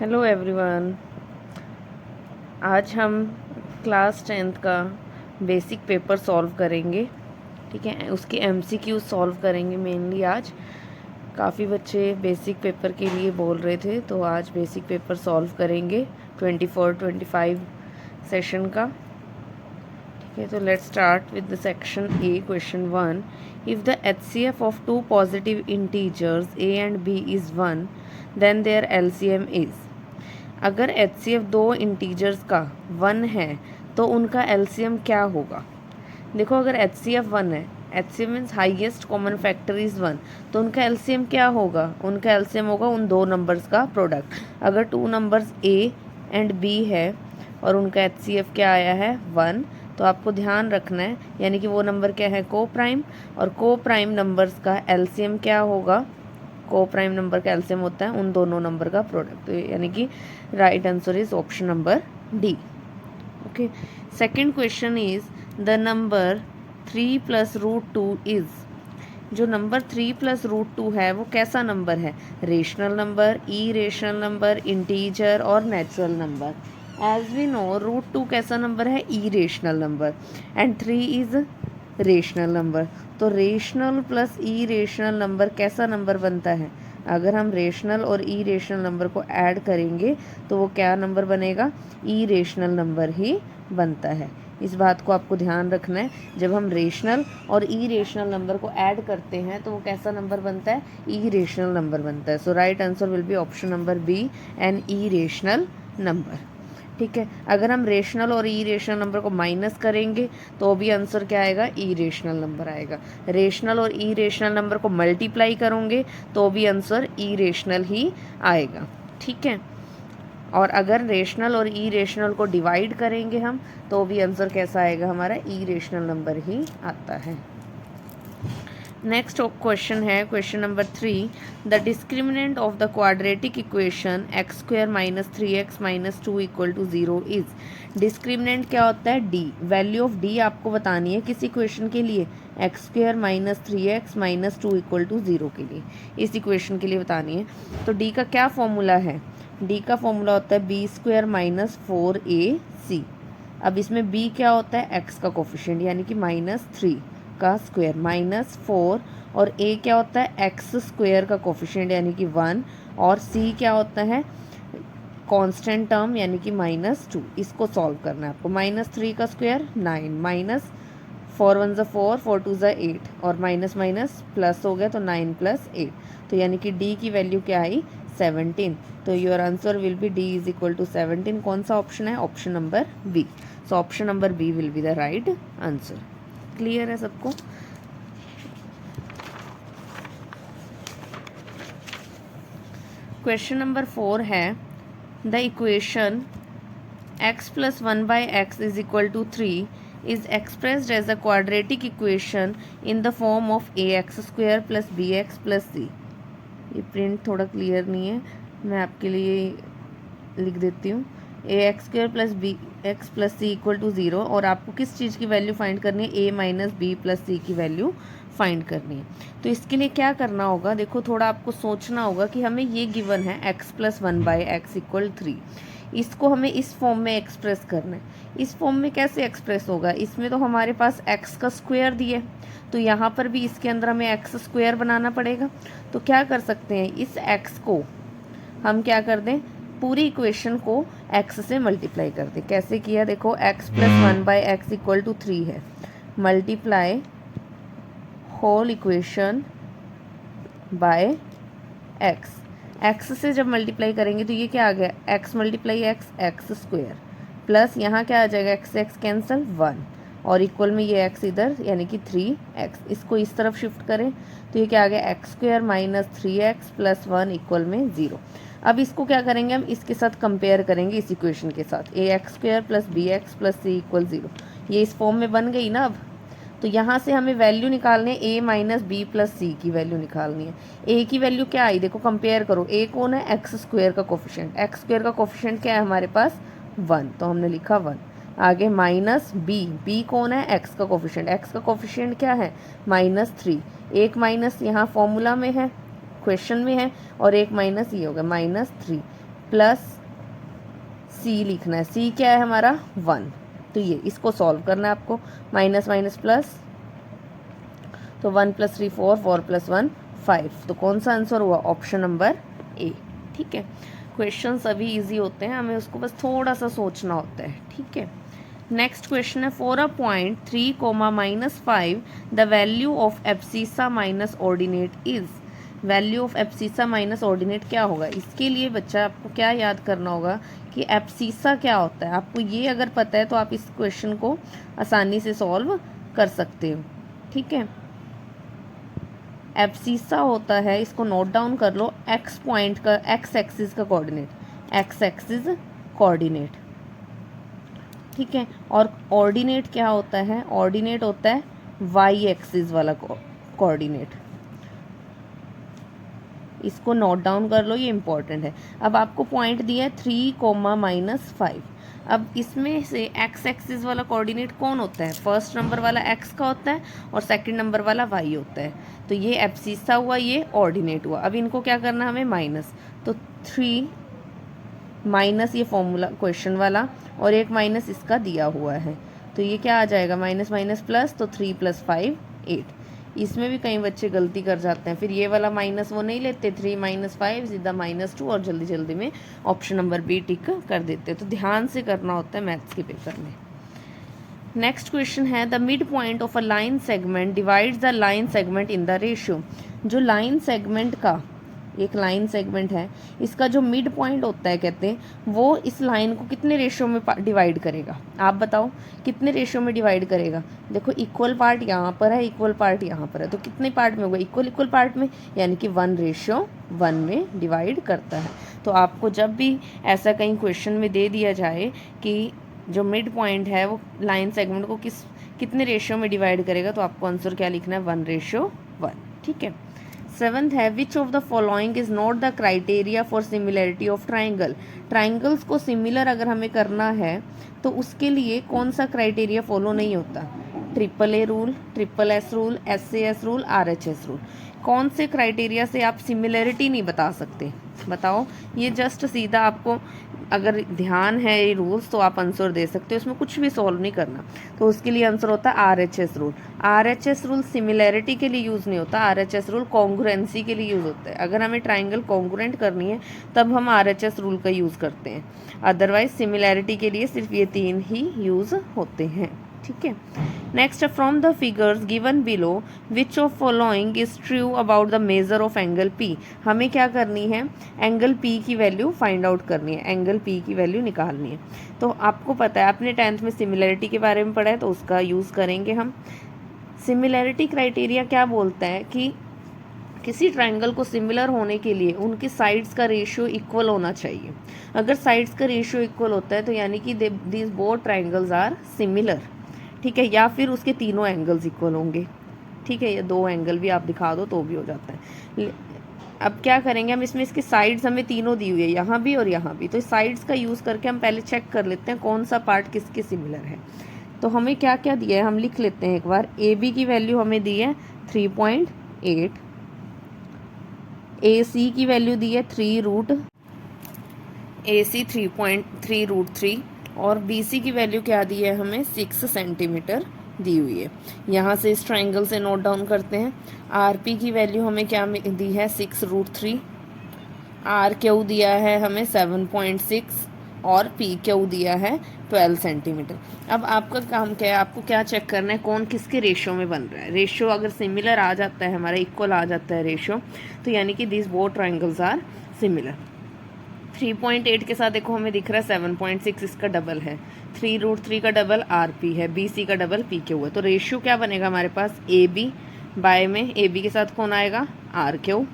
Hello everyone. आज हम class 10th का बेसिक पेपर सॉल्व करेंगे। ठीक है, उसके एमसीक्यू सॉल्व करेंगे मेनली आज। काफ़ी बच्चे बेसिक पेपर के लिए बोल रहे थे, तो आज बेसिक पेपर सॉल्व करेंगे 24-25 सेशन का। ठीक है, तो let's start with the section A. Question 1, if the HCF of two positive integers a and b is 1 then their LCM is. अगर HCF दो इंटीजर्स का 1 है तो उनका LCM क्या होगा। देखो, अगर HCF 1 है, HCF means highest common factor is 1, तो उनका LCM क्या होगा। उनका LCM होगा उन दो नंबर्स का प्रोडक्ट। अगर two numbers A and B है और उनका HCF क्या आया है 1, तो आपको ध्यान रखना है, यानी कि वो नंबर क्या है को प्राइम, और को प्राइम नंबर्स का LCM क्या होगा। को प्राइम नंबर का एलसीएम होता है उन दोनों नंबर का प्रोडक्ट, तो यानी कि right answer is option number D. Okay, second question is the number 3 plus root 2 is. जो नंबर 3 प्लस रूट 2 है वो कैसा नंबर है। Rational number, irrational number, integer और natural number. As we know root 2 कैसा number है, irrational number, and 3 is rational number. तो rational plus irrational number कैसा नंबर बनता है। अगर हम रेशनल और ई रेशनल नंबर को ऐड करेंगे तो वो क्या नंबर बनेगा, ई रेशनल नंबर ही बनता है। इस बात को आपको ध्यान रखना है, जब हम रेशनल और ई रेशनल नंबर को ऐड करते हैं तो वो कैसा नंबर बनता है, ई रेशनल नंबर बनता है। So right answer will be option number B, an irrational number. ठीक है, अगर हम रेशनल और ई रेशनल नंबर को माइनस करेंगे तो भी आंसर क्या आएगा, ई रेशनल नंबर आएगा। रेशनल और ई रेशनल नंबर को मल्टीप्लाई करोगे तो भी आंसर ई रेशनल ही आएगा। ठीक है, और अगर रेशनल और ई रेशनल को डिवाइड करेंगे हम तो भी आंसर कैसा आएगा, हमारा ई रेशनल नंबर ही आता है। नेक्स्ट क्वेश्चन है question number 3, the discriminant of the quadratic equation x square minus 3x minus 2 equal to 0 is. Discriminant क्या होता है, डी। वैल्यू ऑफ डी आपको बतानी है किस इक्वेशन के लिए, x square minus 3x minus 2 equal to 0 के लिए, इस इक्वेशन के लिए बतानी है। तो डी का क्या फॉर्मूला है, डी का फॉर्मूला होता है बी स्क्वायर माइनस 4ac। अब इसमें बी क्या होता है, एक्स का कोफिशिएंट यानी कि -3 का स्क्वायर माइनस 4, और a क्या होता है, एक्स स्क्वायर का कोफिशिएंट यानी कि 1, और c क्या होता है, कांस्टेंट टर्म यानी कि -2। इसको सॉल्व करना है आपको। -3 का स्क्वायर 9, माइनस 4 1 ज़ा 4, 4 2 ज़ा 8, और माइनस माइनस प्लस हो गया तो 9 प्लस 8, तो यानी कि d की वैल्यू क्या आई 17। तो your answer will be d is equal to 17। कौन सा ऑप्शन है, option number B. So option number B will be the right answer. Clear है सबको। क्वेश्चन नंबर 4 है, the equation x plus 1/x is equal to 3 is expressed as a quadratic equation in the form of ax square plus bx plus c। ये print थोड़ा clear नहीं है, मैं आपके लिए लिख देती हूँ। ax square plus bx plus c equal to 0, और आपको किस चीज़ की वैल्यू फाइंड करनी है, a माइनस बी प्लस सी की वैल्यू फाइंड करनी है। तो इसके लिए क्या करना होगा, देखो थोड़ा आपको सोचना होगा कि हमें ये गिवन है x प्लस 1/x इक्वल 3, इसको हमें इस फॉर्म में एक्सप्रेस करना है। इस फॉर्म में कैसे एक्सप्रेस होगा, इसमें तो हमारे पास x का स्क्वायर दिया है, तो यहाँ पर भी इसके अंदर हमें x स्क्वायर बनाना पड़ेगा। तो क्या कर सकते हैं, इस x को हम क्या कर दें, पूरी इक्वेशन को x से मल्टीप्लाई कर दें। कैसे किया, देखो x plus 1/x equal to 3 है, multiply whole equation by x। x से जब मल्टीप्लाई करेंगे तो ये क्या आ गया, x multiply x square, plus यहाँ क्या आ जाएगा, x कैंसिल 1, और इक्वल में ये x इधर यानी कि 3x। इसको इस तरफ शिफ्ट करें तो ये क्या आ गया, x square minus 3x plus 1 equal में 0। अब इसको क्या करेंगे, हम इसके साथ कंपेयर करेंगे, इस इक्वेशन के साथ, ax square plus bx plus c equal 0। ये इस फॉर्म में बन गई ना। अब तो यहाँ से हमें वैल्यू निकालनी है, a माइनस बी प्लस सी की वैल्यू निकालनी है। a की वैल्यू क्या आई, देखो कंपेयर करो, a कौन है, एक्स स्क्वायर का कोफिशिएंट, एक्स स्क्वायर का कोफिशिएंट क्या है हमारे पास 1, तो हमने लिखा 1। आगे माइनस b कौन है, एक्स का कोफिशिएंट, एक्स का कोफिशिएंट क्या है -3। एक माइनस यहाँ फॉर्मूला में है, क्वेश्चन में है, और एक माइनस ये होगा -3, प्लस सी लिखना है। सी क्या है हमारा 1, तो ये इसको सॉल्व करना है आपको। माइनस माइनस प्लस, तो 1 + 3 4, 4 + 1 5। तो कौन सा आंसर हुआ? Option number A. ठीक है, क्वेश्चन सभी इजी होते हैं, हमें उसको बस थोड़ा सा सोचना होता है। ठीक है, नेक्स्ट क्वेश्चन है, for a point 3, -5 the value of abscissa minus ordinate is. Value of abscissa minus ordinate क्या होगा? इसके लिए बच्चा आपको क्या याद करना होगा कि एब्सिसा क्या होता है। आपको ये अगर पता है तो आप इस क्वेश्चन को आसानी से सॉल्व कर सकते हो। ठीक है, एब्सिसा होता है, इसको नोट डाउन कर लो, एक्स पॉइंट का, एक्स एक्सिस का कोऑर्डिनेट, एक्स एक्सिस कोऑर्डिनेट। ठीक है, और ऑर्डिनेट क्या होता है? ऑर्डिनेट होता है वाई एक्सिस वाला कोऑर्डिनेट। इसको नोट डाउन कर लो, ये इंपॉर्टेंट है। अब आपको पॉइंट दिया है 3, -5। अब इसमें से एक्स एक्सिस वाला कोऑर्डिनेट कौन होता है? फर्स्ट नंबर वाला एक्स का होता है और सेकंड नंबर वाला वाई होता है। तो ये एब्सिसा हुआ, ये ऑर्डिनेट हुआ। अब इनको क्या करना हमें? माइनस। तो 3 माइनस ये फॉर्मूला क्वेश्चन वाला और एक माइनस इसका दिया हुआ है, तो ये क्या आ जाएगा? माइनस माइनस प्लस, तो 3 + 5 8। इसमें भी कई बच्चे गलती कर जाते हैं, फिर ये वाला माइनस वो नहीं लेते, 3 - 5 सीधा -2 और जल्दी जल्दी में ऑप्शन नंबर बी टिक कर देते हैं। तो ध्यान से करना होता है मैथ्स के पेपर में। नेक्स्ट क्वेश्चन है, the mid point of a line segment divides the line segment in the ratio. जो लाइन सेगमेंट का, एक लाइन सेगमेंट है, इसका जो मिड पॉइंट होता है, कहते हैं वो इस लाइन को कितने रेशियो में डिवाइड करेगा? आप बताओ कितने रेशियो में डिवाइड करेगा? देखो, इक्वल पार्ट यहाँ पर है, इक्वल पार्ट यहाँ पर है, तो कितने पार्ट में होगा? इक्वल इक्वल पार्ट में, यानी कि 1:1 में डिवाइड करता है। तो आपको जब भी ऐसा कहीं क्वेश्चन में दे दिया जाए कि जो मिड पॉइंट है वो लाइन सेगमेंट को कितने रेशियो में डिवाइड करेगा, तो आपको आंसर क्या लिखना है? 1:1। ठीक है, 7th है, which of the following is not the criteria for similarity of triangle. Triangles को सिमिलर अगर हमें करना है तो उसके लिए कौन सा क्राइटेरिया फॉलो नहीं होता? AAA rule, SSS rule, SAS rule, RHS rule. कौन से क्राइटेरिया से आप सिमिलैरिटी नहीं बता सकते? बताओ, ये जस्ट सीधा आपको अगर ध्यान है ये रूल्स तो आप आंसर दे सकते हो, इसमें कुछ भी सॉल्व नहीं करना। तो उसके लिए आंसर होता है RHS rule. RHS rule similarity के लिए यूज़ नहीं होता, RHS रूल कॉन्ग्रुएंसी के लिए यूज़ होता है। अगर हमें ट्राइंगल कॉन्ग्रुएंट करनी है तब हम RHS रूल का यूज़ करते हैं, अदरवाइज सिमिलैरिटी के लिए सिर्फ ये 3 ही यूज़ होते हैं। ठीक है, next, from the figures given below which of following is true about the measure of angle P. हमें क्या करनी है? एंगल पी की वैल्यू फाइंड आउट करनी है, एंगल पी की वैल्यू निकालनी है। तो आपको पता है, आपने 10th में सिमिलैरिटी के बारे में पढ़ा है, तो उसका यूज़ करेंगे हम। सिमिलैरिटी क्राइटेरिया क्या बोलता है कि किसी ट्राइंगल को सिमिलर होने के लिए उनकी साइड्स का रेशियो इक्वल होना चाहिए। अगर साइड्स का रेशियो इक्वल होता है तो यानी कि these both triangles are similar. ठीक है, या फिर उसके तीनों एंगल्स इक्वल होंगे। ठीक है, ये 2 एंगल भी आप दिखा दो तो भी हो जाता है। अब क्या करेंगे हम इसमें? इसकी साइड्स हमें तीनों दी हुई है, यहाँ भी और यहाँ भी, तो इस साइड्स का यूज़ करके हम पहले चेक कर लेते हैं कौन सा पार्ट किसके सिमिलर है। तो हमें क्या क्या दिया है हम लिख लेते हैं एक बार। AB की वैल्यू हमें दी है 3.8, AC की वैल्यू दी है 3√3 और BC की वैल्यू क्या दी है हमें? 6 सेंटीमीटर दी हुई है। यहाँ से इस ट्राइंगल से नोट डाउन करते हैं। RP की वैल्यू हमें क्या दी है? 6√3। RQ दिया है हमें 7.6 और PQ दिया है 12 सेंटीमीटर। अब आपका काम क्या है? आपको क्या चेक करना है? कौन किसके रेशियो में बन रहा है। रेशियो अगर सिमिलर आ जाता है, हमारा इक्वल आ जाता है रेशियो, तो यानी कि this both triangles are similar. 3.8 के साथ देखो हमें दिख रहा है 7.6, इसका डबल है। 3√3 का डबल RP है, BC का डबल PQ है। तो रेशियो क्या बनेगा हमारे पास? AB बाय में AB के साथ कौन आएगा? RQ,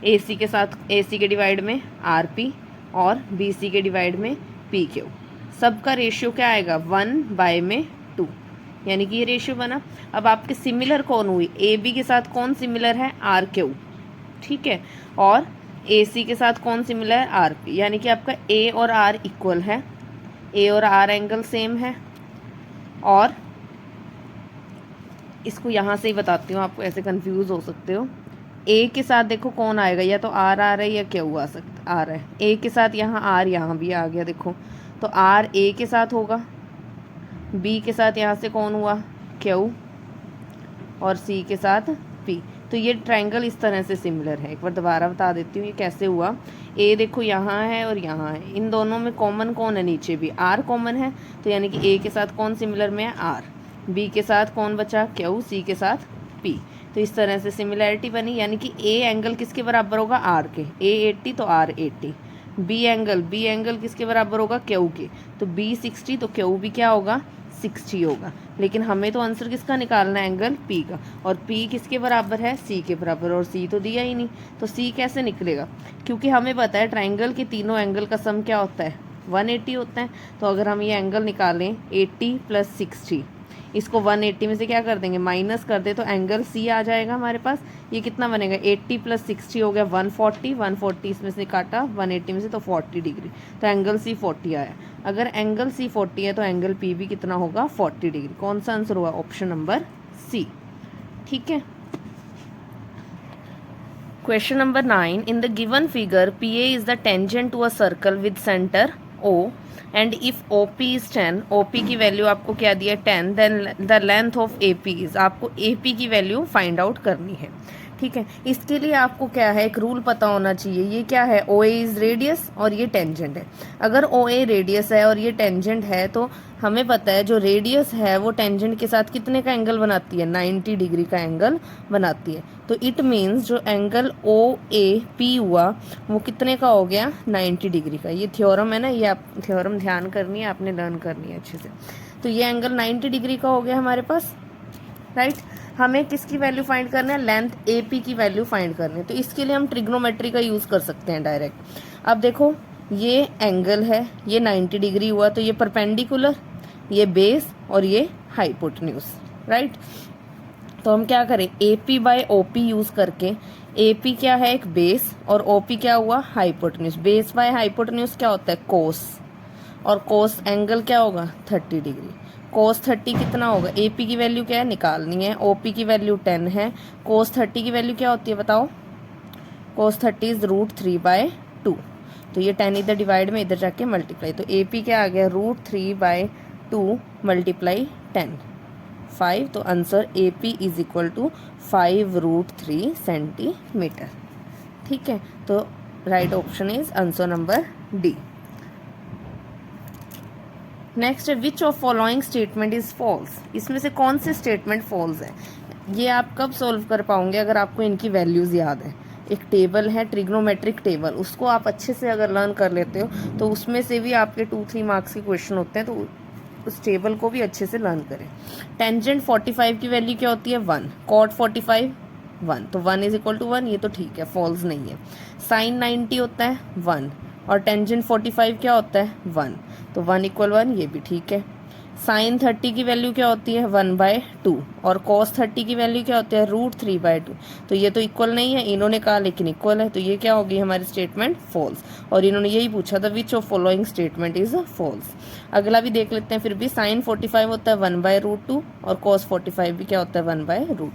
AC के साथ AC के डिवाइड में RP और BC के डिवाइड में PQ। सबका रेशियो क्या आएगा? 1/2, यानी कि ये रेशियो बना। अब आपके सिमिलर कौन हुई? AB के साथ कौन सिमिलर है? RQ। ठीक है, और AC के साथ कौन सिमिलर है? RP, यानी कि आपका A और R इक्वल है, A और R एंगल सेम है। और इसको यहाँ से ही बताती हूँ, आपको ऐसे कंफ्यूज हो सकते हो। ए के साथ देखो कौन आएगा, या तो आर आ रहा है या क्यू आ सकता आ रहा है। ए के साथ यहाँ आर, यहाँ भी आ गया देखो, तो आर ए के साथ होगा, बी के साथ यहाँ से कौन हुआ क्यू, और सी के साथ पी। तो ये ट्रायंगल इस तरह से सिमिलर है। एक बार दोबारा बता देती हूँ ये कैसे हुआ। ए देखो यहाँ है और यहाँ है, इन दोनों में कॉमन कौन है, नीचे भी आर कॉमन है, तो यानी कि ए के साथ कौन सिमिलर में है, आर। बी के साथ कौन बचा, क्यू। सी के साथ पी। तो इस तरह से सिमिलैरिटी बनी, यानी कि ए एंगल किसके बराबर होगा, आर के। ए 80 तो आर 80। बी एंगल किसके बराबर होगा, क्यू के। तो बी 60 तो क्यू भी क्या होगा, 60 होगा। लेकिन हमें तो आंसर किसका निकालना है, एंगल पी का। और पी किसके बराबर है, सी के बराबर, और सी तो दिया ही नहीं, तो सी कैसे निकलेगा। क्योंकि हमें पता है ट्राइंगल के तीनों एंगल का सम क्या होता है, 180 होता है। तो अगर हम ये एंगल निकालें 80 + 60, इसको 180 में से क्या कर देंगे, माइनस कर दे, तो एंगल सी आ जाएगा हमारे पास। ये कितना बनेगा, 80 + 60 हो गया 140, 140 इसमें से काटा 180 में से, तो 40 डिग्री। तो एंगल सी 40 आया। अगर एंगल सी 40 है तो एंगल पी भी कितना होगा, 40 डिग्री। कौन सा आंसर हुआ, ऑप्शन नंबर सी। ठीक है। Question number 9, in the given figure P A is the tangent to a circle with centre O and if O P is 10, O P की value आपको क्या दिया है 10, then the length of A P is, आपको A P की value find out करनी है। ठीक है। इसके लिए आपको क्या है, एक रूल पता होना चाहिए। ये क्या है, ओ ए इज रेडियस और ये टेंजेंट है। अगर ओ ए रेडियस है और ये टेंजेंट है, तो हमें पता है जो रेडियस है वो टेंजेंट के साथ कितने का एंगल बनाती है, 90 डिग्री का एंगल बनाती है। तो इट मीन्स जो एंगल ओ ए पी हुआ वो कितने का हो गया, 90 डिग्री का। ये थ्योरम है ना, ये आप थ्योरम ध्यान करनी है, आपने लर्न करनी है अच्छे से। तो ये एंगल 90 डिग्री का हो गया हमारे पास, राइट। हमें किसकी वैल्यू फाइंड करना है, लेंथ ए पी की वैल्यू फाइंड करनी है। तो इसके लिए हम ट्रिग्नोमेट्री का यूज़ कर सकते हैं डायरेक्ट। अब देखो ये एंगल है, ये 90 डिग्री हुआ, तो ये परपेंडिकुलर, ये बेस और ये हाइपोटेन्यूज, राइट। तो हम क्या करें, A P by O P use करके, ए पी क्या है, एक बेस, और ओ पी क्या हुआ, हाइपोटेन्यूज। बेस बाय हाइपोटेन्यूज क्या होता है, कोस, और कोस एंगल क्या होगा, 30 डिग्री। कोस 30 कितना होगा, ए पी की वैल्यू क्या है, निकालनी है। ओ पी की वैल्यू 10 है। कोस 30 की वैल्यू क्या होती है बताओ, कोस 30 इज √3/2। तो ये 10 इधर डिवाइड में, इधर जाके मल्टीप्लाई, तो ए पी क्या आ गया, √3/2 × 10, 5। तो answer A P is equal to 5√3 centimetre. ठीक है। तो right option is answer number D. Next है, which of following statement is false. इसमें से कौन से स्टेटमेंट फॉल्स है। ये आप कब सॉल्व कर पाओगे, अगर आपको इनकी वैल्यूज याद है। एक टेबल है ट्रिग्नोमेट्रिक टेबल, उसको आप अच्छे से अगर लर्न कर लेते हो तो उसमें से भी आपके 2-3 मार्क्स के क्वेश्चन होते हैं। तो उस टेबल को भी अच्छे से लर्न करें। टेंजेंट 45 की वैल्यू क्या होती है, 1। कॉट 45 1, तो 1 इज इक्वल टू 1, ये तो ठीक है, फॉल्स नहीं है। साइन 90 होता है 1, और टेंजेंट 45 क्या होता है 1, तो 1 = 1, ये भी ठीक है। साइन 30 की वैल्यू क्या होती है 1/2, और कॉस 30 की वैल्यू क्या होती है √3/2। तो ये तो इक्वल नहीं है, इन्होंने कहा लेकिन इक्वल है, तो ये क्या होगी हमारी स्टेटमेंट फॉल्स। और इन्होंने यही पूछा था, which of following statement is false. अगला भी देख लेते हैं। फिर भी साइन 45 होता है 1/√2, और कॉस 45 भी क्या होता है 1/√2,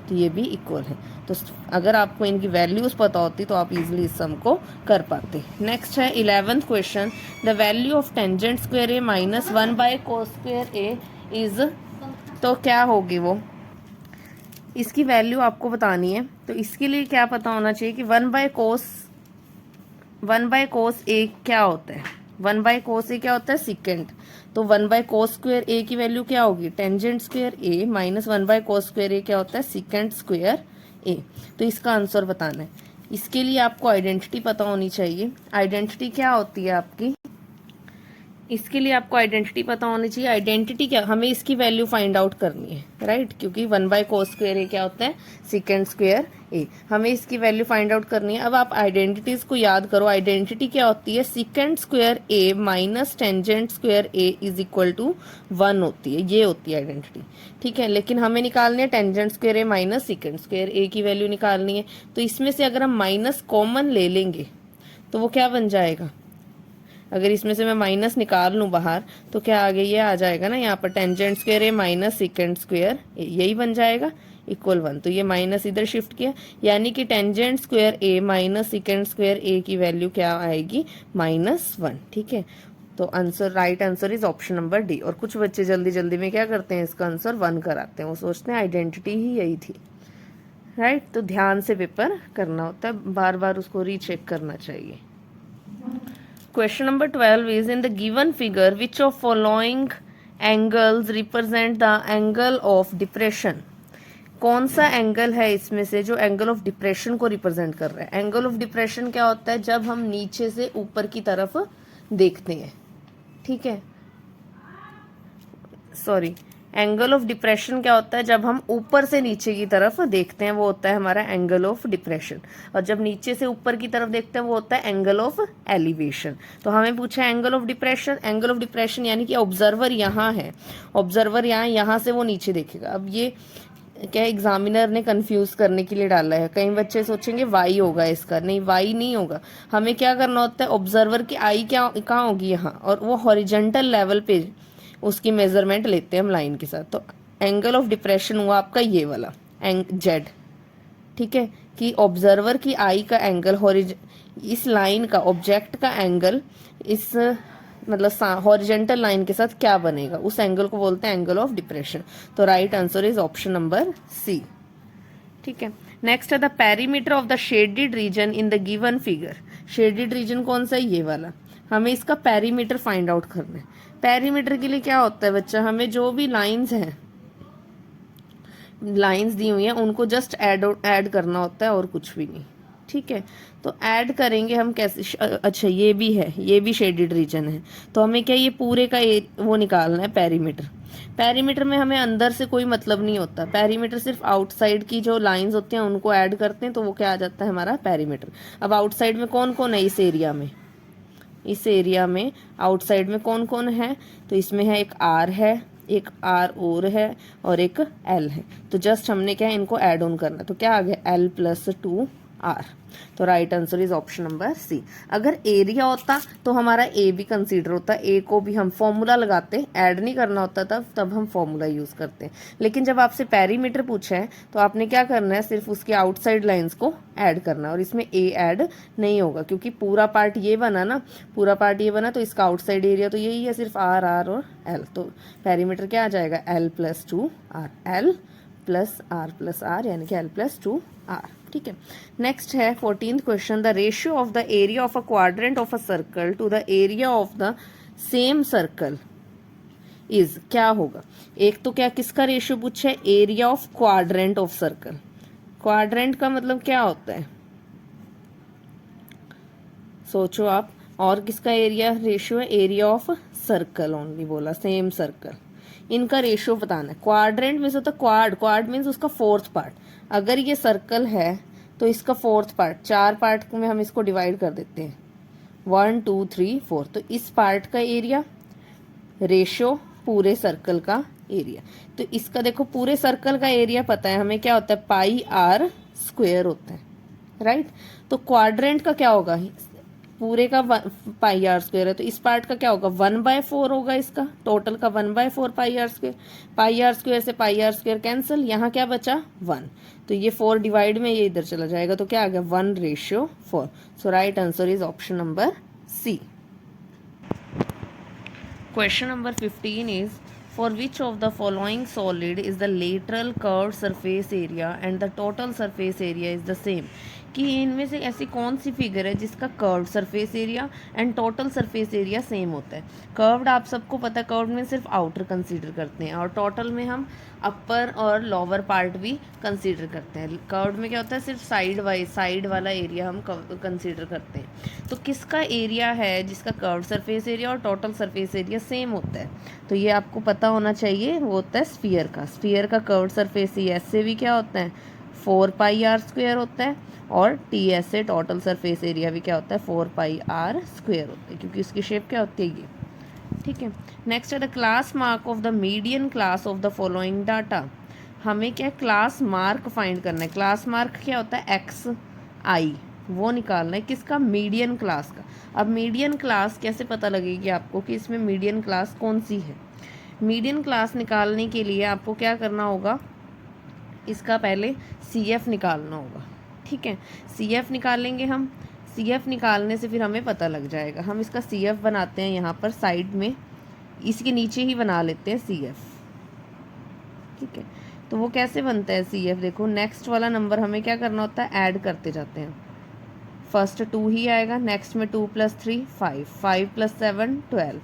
तो ये भी इक्वल है। तो अगर आपको इनकी वैल्यूज पता होती तो आप इजिली इस सम को कर पाते। नेक्स्ट है 11th question, the value of tangent square A minus 1/cos square A is, तो क्या होगी वो, इसकी वैल्यू आपको बतानी है। तो इसके लिए क्या पता होना चाहिए कि 1/cos ए क्या होता है, 1/cos ए क्या होता है, सिकेंड। तो 1/cos स्क्वायर ए की वैल्यू क्या होगी, tangent square A minus 1/cos square ए क्या होता है, सिकेंड स्क्वायर ए। तो इसका आंसर बताना है। इसके लिए आपको आइडेंटिटी पता होनी चाहिए। आइडेंटिटी क्या होती है आपकी, इसके लिए आपको आइडेंटिटी पता होनी चाहिए। आइडेंटिटी क्या, हमें इसकी वैल्यू फाइंड आउट करनी है, राइट। क्योंकि 1/cos स्क्वायर ए क्या होता है, सिकेंड स्क्वायर ए, हमें इसकी वैल्यू फाइंड आउट करनी है। अब आप आइडेंटिटीज को याद करो। आइडेंटिटी क्या होती है, secant square A minus tangent square A is equal to 1 होती है, ये होती है आइडेंटिटी। ठीक है। लेकिन हमें निकालनी है tangent square A minus second square ए की वैल्यू निकालनी है। तो इसमें से अगर हम माइनस कॉमन ले लेंगे तो वो क्या बन जाएगा, अगर इसमें से मैं माइनस निकाल लूँ बाहर तो क्या आगे ये आ जाएगा ना, यहाँ पर tangent square A minus second square यही बन जाएगा इक्वल 1। तो ये माइनस इधर शिफ्ट किया, यानी कि tangent square A minus second square ए की वैल्यू क्या आएगी, -1। ठीक है, तो answer, right answer is option number D. और कुछ बच्चे जल्दी जल्दी में क्या करते हैं, इसका आंसर 1 कराते हैं, वो सोचते हैं आइडेंटिटी ही यही थी। राइट, तो ध्यान से पेपर करना होता है, बार बार उसको रीचेक करना चाहिए। Question number 12 is in the given figure which of following angles represent the angle of depression. कौन सा एंगल है इसमें से जो एंगल ऑफ डिप्रेशन को रिप्रेजेंट कर रहा है। एंगल ऑफ डिप्रेशन क्या होता है, जब हम नीचे से ऊपर की तरफ देखते हैं। ठीक है, सॉरी, एंगल ऑफ डिप्रेशन क्या होता है, जब हम ऊपर से नीचे की तरफ देखते हैं वो होता है हमारा एंगल ऑफ डिप्रेशन, और जब नीचे से ऊपर की तरफ देखते हैं वो होता है एंगल ऑफ एलिवेशन। तो हमें पूछा है angle of depression. Angle of depression यानी कि ऑब्जर्वर यहाँ है, ऑब्जर्वर यहाँ से वो नीचे देखेगा। अब ये क्या एग्जामिनर ने कंफ्यूज करने के लिए डाला है, कई बच्चे सोचेंगे वाई होगा इसका, नहीं वाई नहीं होगा। हमें क्या करना होता है, ऑब्जर्वर की आई क्या कहाँ होगी, यहाँ, और वो हॉरिजेंटल लेवल पे उसकी मेजरमेंट लेते हैं हम लाइन के साथ। तो एंगल ऑफ डिप्रेशन हुआ आपका ये वाला जेड। ठीक है, कि ऑब्जर्वर की आई का एंगल इस लाइन का, ऑब्जेक्ट का एंगल इस मतलब हॉरिजेंटल लाइन के साथ क्या बनेगा, उस एंगल को बोलते हैं एंगल ऑफ डिप्रेशन। तो right answer is option number C. ठीक है, नेक्स्ट है the perimeter of the shaded region in the given figure. Shaded region कौन सा है, ये वाला। हमें इसका पेरीमीटर फाइंड आउट करना है। पेरीमीटर के लिए क्या होता है बच्चा, हमें जो भी लाइंस हैं, लाइंस दी हुई हैं, उनको जस्ट ऐड करना होता है और कुछ भी नहीं। ठीक है, तो ऐड करेंगे हम कैसे, अच्छा ये भी है, ये भी शेडेड रीजन है, तो हमें क्या ये पूरे का वो निकालना है पेरीमीटर। पेरीमीटर में हमें अंदर से कोई मतलब नहीं होता, पेरीमीटर सिर्फ आउटसाइड की जो लाइंस होती हैं उनको ऐड करते हैं, तो वो क्या आ जाता है हमारा पेरीमीटर। अब आउटसाइड में कौन कौन है इस एरिया में, इस एरिया में आउटसाइड में कौन कौन है, तो इसमें है एक आर है, एक आर और है, और एक एल है। तो जस्ट हमने क्या इनको ऐड ऑन करना, तो क्या आ गया L+2R। तो right answer is option number C. अगर एरिया होता तो हमारा ए भी कंसीडर होता, ए को भी हम फॉर्मूला लगाते, ऐड नहीं करना होता तब हम फॉर्मूला यूज करते हैं। लेकिन जब आपसे पेरीमीटर पूछा है तो आपने क्या करना है, सिर्फ उसके आउटसाइड लाइंस को ऐड करना, और इसमें ए ऐड नहीं होगा क्योंकि पूरा पार्ट ये बना ना, पूरा पार्ट ये बना, तो इसका आउटसाइड एरिया तो यही है, सिर्फ आर और एल। तो पेरीमीटर क्या आ जाएगा L+2R, L+R+R यानी कि L+2R। ठीक है, नेक्स्ट है 14th question, the ratio of the area of a quadrant of a circle to the area of the same circle is, क्या होगा। एक तो क्या किसका रेशियो पूछा है, area of quadrant of circle. Quadrant का मतलब क्या होता है, सोचो आप। और किसका एरिया रेशियो है, एरिया ऑफ सर्कल ओनली बोला, सेम सर्कल। इनका रेशियो बताना है। क्वाड्रेंट मीन्स होता है क्वाड मीन्स उसका फोर्थ पार्ट। अगर ये सर्कल है तो इसका फोर्थ पार्ट, 4 पार्ट में हम इसको डिवाइड कर देते हैं, 1 2 3 4। तो इस पार्ट का एरिया रेशियो पूरे सर्कल का एरिया। तो इसका देखो, पूरे सर्कल का एरिया पता है हमें क्या होता है, πr² होता है, राइट। तो क्वाड्रेंट का क्या होगा, पूरे का πr² है, तो इस पार्ट का क्या होगा, 1/4 होगा, इसका टोटल का 1/4 πr²। πr² से πr² कैंसिल, यहाँ क्या बचा 1, तो ये 4 डिवाइड में ये इधर चला जाएगा, तो क्या आ गया 1:4। So right answer is option number C. Question number 15 is for which of the following solid is the lateral curved surface area and the total surface area is the same। कि इनमें से ऐसी कौन सी फिगर है जिसका curved surface area and total surface area same होता है। Curved आप सबको पता है, कर्व्ड में सिर्फ आउटर कंसीडर करते हैं, और टोटल में हम अपर और लोअर पार्ट भी कंसीडर करते हैं। कर्व्ड में क्या होता है, सिर्फ साइड वाला एरिया हम कंसीडर करते हैं। तो किसका एरिया है जिसका कर्व्ड सरफेस एरिया और टोटल सरफेस एरिया सेम होता है, तो ये आपको पता होना चाहिए, वो होता है स्फीयर का। स्फीयर का कर्व्ड सरफेस ऐसे भी क्या होता है 4πr² होता है, और ts से टोटल सरफेस एरिया भी क्या होता है 4πr² होता है, क्योंकि इसकी शेप क्या होती है ये। ठीक है, नेक्स्ट है the class mark of the median class of the following data. हमें क्या क्लास मार्क फाइंड करना है। क्लास मार्क क्या होता है xi, वो निकालना है किसका, मीडियन क्लास का। अब मीडियन क्लास कैसे पता लगेगी आपको कि इसमें मीडियन क्लास कौन सी है। मीडियन क्लास निकालने के लिए आपको क्या करना होगा, इसका पहले CF निकालना होगा। ठीक है, CF निकालेंगे हम। CF निकालने से फिर हमें पता लग जाएगा। हम इसका CF बनाते हैं यहाँ पर साइड में, इसके नीचे ही बना लेते हैं CF। ठीक है, तो वो कैसे बनता है CF, देखो नेक्स्ट वाला नंबर हमें क्या करना होता है, ऐड करते जाते हैं। फर्स्ट 2 ही आएगा, नेक्स्ट में 2 + 3 5, 5 + 7 12,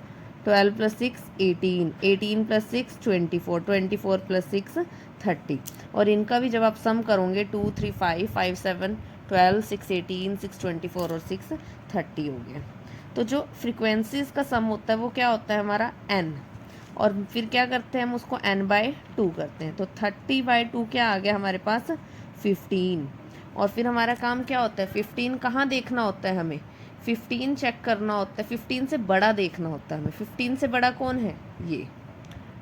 12 + 6 18, 18 + 6 24, 24 + 6 30। और इनका भी जब आप सम करोगे 2 3 5 5 7 12 6 18 6 24 और 6 30 हो गया। तो जो फ्रीक्वेंसीज का सम होता है वो क्या होता है हमारा n, और फिर क्या करते हैं हम उसको n/2 करते हैं। तो 30/2 क्या आ गया हमारे पास, 15। और फिर हमारा काम क्या होता है, 15 कहाँ देखना होता है हमें, 15 चेक करना होता है, 15 से बड़ा देखना होता है हमें। 15 से बड़ा कौन है, ये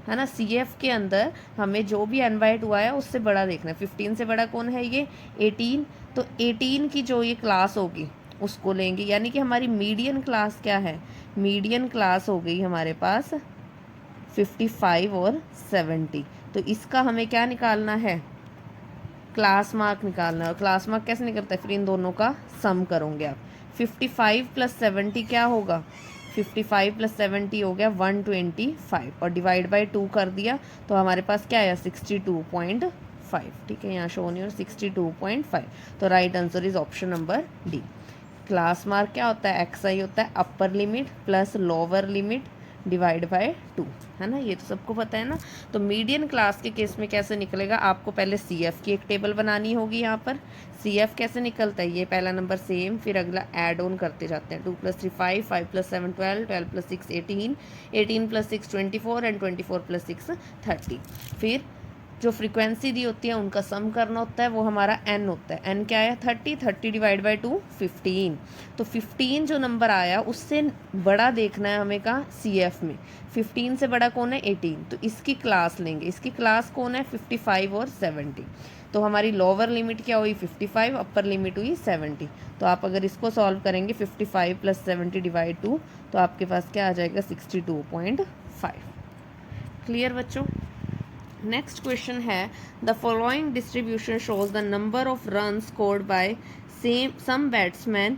है ना, CF के अंदर हमें जो भी n/2 आया उससे बड़ा देखना है। 15 से बड़ा कौन है, ये 18। तो 18 की जो ये क्लास होगी उसको लेंगे, यानी कि हमारी मीडियन क्लास क्या है, मीडियन क्लास हो गई हमारे पास 55 और 70। तो इसका हमें क्या निकालना है, क्लास मार्क निकालना है। और क्लास मार्क कैसे निकलता है, फिर इन दोनों का सम करोगे आप। 55 + 70 क्या होगा, 55 + 70 हो गया 125, और डिवाइड बाय 2 कर दिया तो हमारे पास क्या आया, 62.5। ठीक है, यहाँ शो नहीं हो, 62.5। तो right answer is option number D. Class mark क्या होता है, XI होता है upper limit plus lower limit divide by 2, है ना, ये तो सबको पता है ना। तो मीडियन क्लास के केस में कैसे निकलेगा, आपको पहले CF की एक टेबल बनानी होगी। यहाँ पर CF कैसे निकलता है, ये पहला नंबर सेम, फिर अगला ऐड ऑन करते जाते हैं। 2 + 3 5, 5 + 7 12, 12 + 6 18, 18 + 6 24 एंड 24 + 6 30। फिर जो फ्रीक्वेंसी दी होती है उनका सम करना होता है, वो हमारा n होता है। n क्या है, 30, 30 डिवाइड बाई 2 15। तो 15 जो नंबर आया उससे बड़ा देखना है हमें कहाँ, CF में। 15 से बड़ा कौन है, 18। तो इसकी क्लास लेंगे, इसकी क्लास कौन है, 55 और 70। तो हमारी लोअर लिमिट क्या हुई, 55, अपर लिमिट हुई 70। तो आप अगर इसको सॉल्व करेंगे 55 + 70 डिवाइड 2, तो आपके पास क्या आ जाएगा, 62.5। क्लियर बच्चों। नेक्स्ट क्वेश्चन है, the following distribution shows the number of run scored by some batsman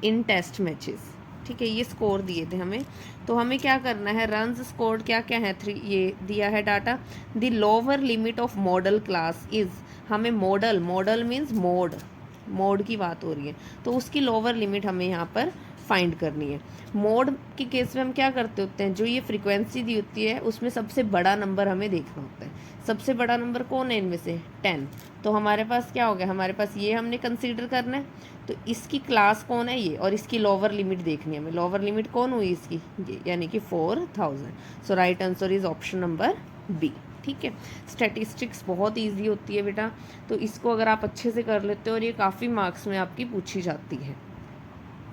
in test matches. ठीक है, ये स्कोर दिए थे हमें, तो हमें क्या करना है, रन्स स्कोर्ड क्या क्या है, 3 ये दिया है data. The lower limit of model class is, हमें मॉडल, मॉडल मीन्स मोड की बात हो रही है, तो उसकी लोअर लिमिट हमें यहाँ पर फाइंड करनी है। मोड के केस में हम क्या करते होते हैं, जो ये फ्रीक्वेंसी दी होती है उसमें सबसे बड़ा नंबर हमें देखना होता है। सबसे बड़ा नंबर कौन है इनमें से, 10। तो हमारे पास क्या हो गया, हमारे पास ये हमने कंसीडर करना है। तो इसकी क्लास कौन है, ये, और इसकी लोअर लिमिट देखनी है हमें। लोअर लिमिट कौन हुई इसकी, ये, यानी कि 4000। So right answer is option number B. ठीक है, स्टैटिस्टिक्स बहुत ईजी होती है बेटा, तो इसको अगर आप अच्छे से कर लेते हो और ये काफ़ी मार्क्स में आपकी पूछी जाती है।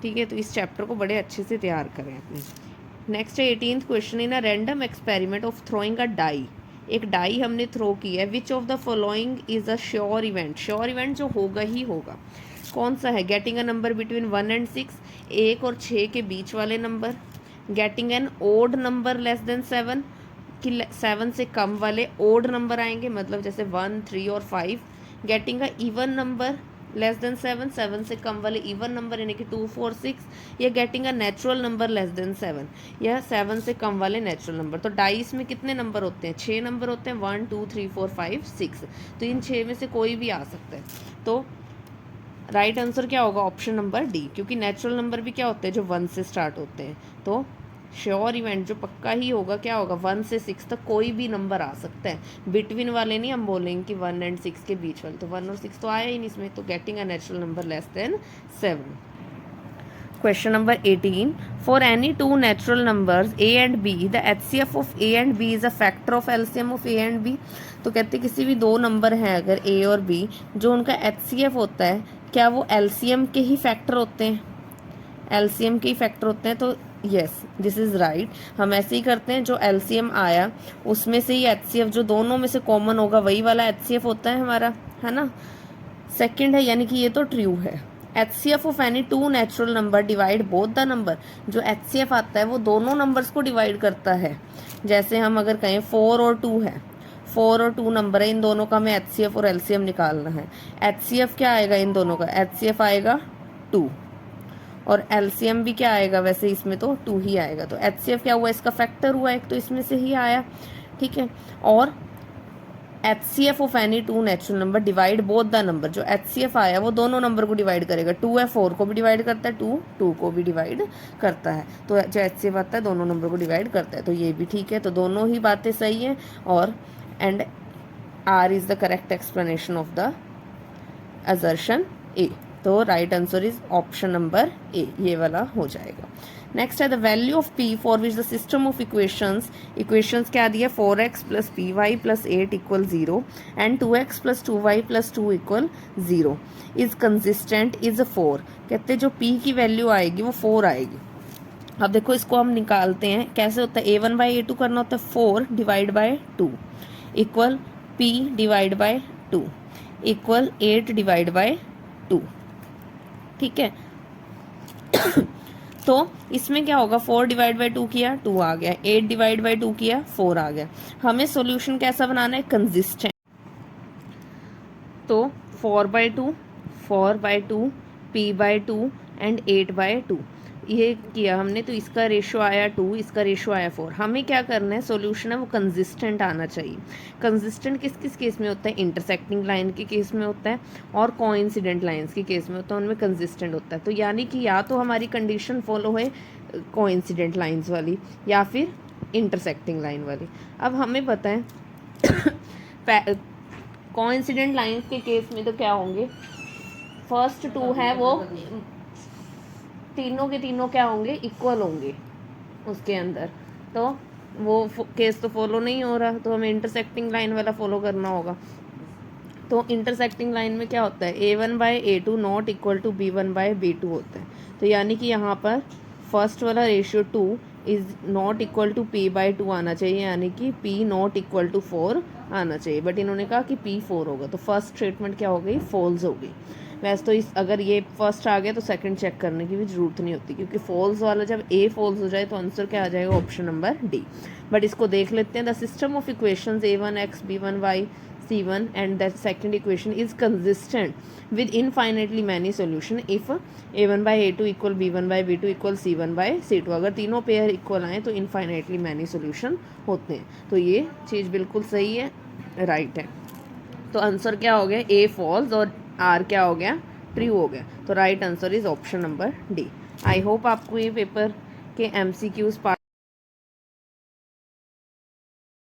ठीक है, तो इस चैप्टर को बड़े अच्छे से तैयार करें अपने। नेक्स्ट है 18th question, in a random experiment of throwing a die, एक डाई हमने थ्रो की है, which of the following is a sure event, sure event जो होगा ही होगा, कौन सा है, getting a number between 1 and 6, 1 और 6 के बीच वाले number, getting an odd number less than 7, कि 7 से कम वाले ओड नंबर आएंगे, मतलब जैसे 1 3 और 5, getting a even number less than 7, 7 से कम वाले इवन नंबर यानी कि 2 4 6, या getting a natural number less than 7, या 7 से कम वाले नेचुरल नंबर। तो डाइस में कितने नंबर होते हैं, 6 नंबर होते हैं, 1 2 3 4 5 6। तो इन 6 में से कोई भी आ सकता है। तो राइट आंसर क्या होगा, ऑप्शन नंबर डी, क्योंकि नेचुरल नंबर भी क्या होते हैं, जो 1 से स्टार्ट होते हैं। तो श्योर इवेंट जो पक्का ही होगा क्या होगा, 1 से 6 तक कोई भी नंबर आ सकता है, बिटवीन वाले नहीं हम बोलेंगे कि 1 and 6 के बीच वाले। तो 1 और 6 तो आया ही नहीं इसमें, तो getting a natural number less than 7। Question number 18, for any two natural numbers a and b, the HCF of a and b is a factor of LCM of a and b। तो कहते हैं किसी भी दो number हैं अगर a और b, जो उनका HCF होता है, क्या वो LCM के ही फैक्टर होते हैं, LCM के ही फैक्टर होते हैं। तो यस, दिस इज़ राइट। हम ऐसे ही करते हैं, जो LCM आया उसमें से ही HCF जो दोनों में से कॉमन होगा वही वाला HCF होता है हमारा, है ना। सेकंड है, यानी कि ये तो ट्रू है। HCF of any two natural number divide both the number. जो HCF आता है वो दोनों नंबर्स को डिवाइड करता है। जैसे हम अगर कहें 4 और 2 है, 4 और 2 नंबर है, इन दोनों का हमें HCF और LCM निकालना है। HCF क्या आएगा इन दोनों का? HCF आएगा 2 और LCM भी क्या आएगा? वैसे इसमें तो 2 ही आएगा। तो HCF क्या हुआ? इसका फैक्टर हुआ एक, तो इसमें से ही आया, ठीक है। और HCF of any two natural number divide both the number. जो HCF आया वो दोनों नंबर को डिवाइड करेगा। 2 है 4 को भी डिवाइड करता है, 2 2 को भी डिवाइड करता है। तो जो HCF आता है दोनों नंबर को डिवाइड करता है। तो ये भी ठीक है। तो दोनों ही बातें सही हैं और and R is the correct explanation of the assertion A। तो right answer is option number A, ये वाला हो जाएगा। नेक्स्ट है the value of P for which the system of equations क्या दिया? 4x plus P Y plus 8 equal 0 and 2x plus 2y plus 2 equal 0 is consistent is 4। कहते जो P की वैल्यू आएगी वो 4 आएगी। अब देखो इसको हम निकालते हैं, कैसे होता है? A1 बाई A2 करना होता है 4 divide by 2 equal P divide by 2 equal 8 divide by 2, ठीक है। तो इसमें क्या होगा? 4 डिवाइड बाई 2 किया 2 आ गया, 8 डिवाइड बाई 2 किया 4 आ गया। हमें सॉल्यूशन कैसा बनाना है? कंसिस्टेंट। तो 4/2 P/2 एंड 8/2 ये किया हमने। तो इसका रेशो आया 2, इसका रेशो आया 4। हमें क्या करना है? सॉल्यूशन है वो कंसिस्टेंट आना चाहिए। कंसिस्टेंट किस किस केस में होता है? इंटरसेक्टिंग लाइन के केस में होता है और कोइंसिडेंट लाइंस के केस में होता है, उनमें कंसिस्टेंट होता है। तो यानी कि या तो हमारी कंडीशन फॉलो है कोइंसिडेंट लाइंस वाली या फिर इंटरसेक्टिंग लाइन वाली। अब हमें पता है कोइंसिडेंट लाइंस के केस में तो क्या होंगे? फर्स्ट 2 है वो तीनों के तीनों क्या होंगे? इक्वल होंगे उसके अंदर। तो वो केस तो फॉलो नहीं हो रहा, तो हमें इंटरसेक्टिंग लाइन वाला फॉलो करना होगा। तो इंटरसेक्टिंग लाइन में क्या होता है? A1 by A2 not equal to B1 by B2 होता है। तो यानी कि यहाँ पर फर्स्ट वाला ratio 2 is not equal to P/2 आना चाहिए, यानी कि P नॉट इक्वल टू 4 आना चाहिए। बट इन्होंने कहा कि P 4 होगा, तो फर्स्ट स्टेटमेंट क्या हो गई? फॉल्स हो गई। वैसे तो इस अगर ये फर्स्ट आ गया तो सेकंड चेक करने की भी ज़रूरत नहीं होती, क्योंकि फॉल्स वाला जब A फॉल्स हो जाए तो आंसर क्या आ जाएगा? Option number D। बट इसको देख लेते हैं। The system of equations A1x B1y C1 and that second equation is consistent with infinitely many solution if A1 by A2 equal B1 by B2 equal C1 by C2। अगर तीनों pair equal आए तो infinitely many solution होते हैं। तो ये चीज़ बिल्कुल सही है, राइट है। तो आंसर क्या हो गया? A फॉल्स और R क्या हो गया? ट्रू हो गया। तो right answer is option number D। I hope आपको ये पेपर के MCQs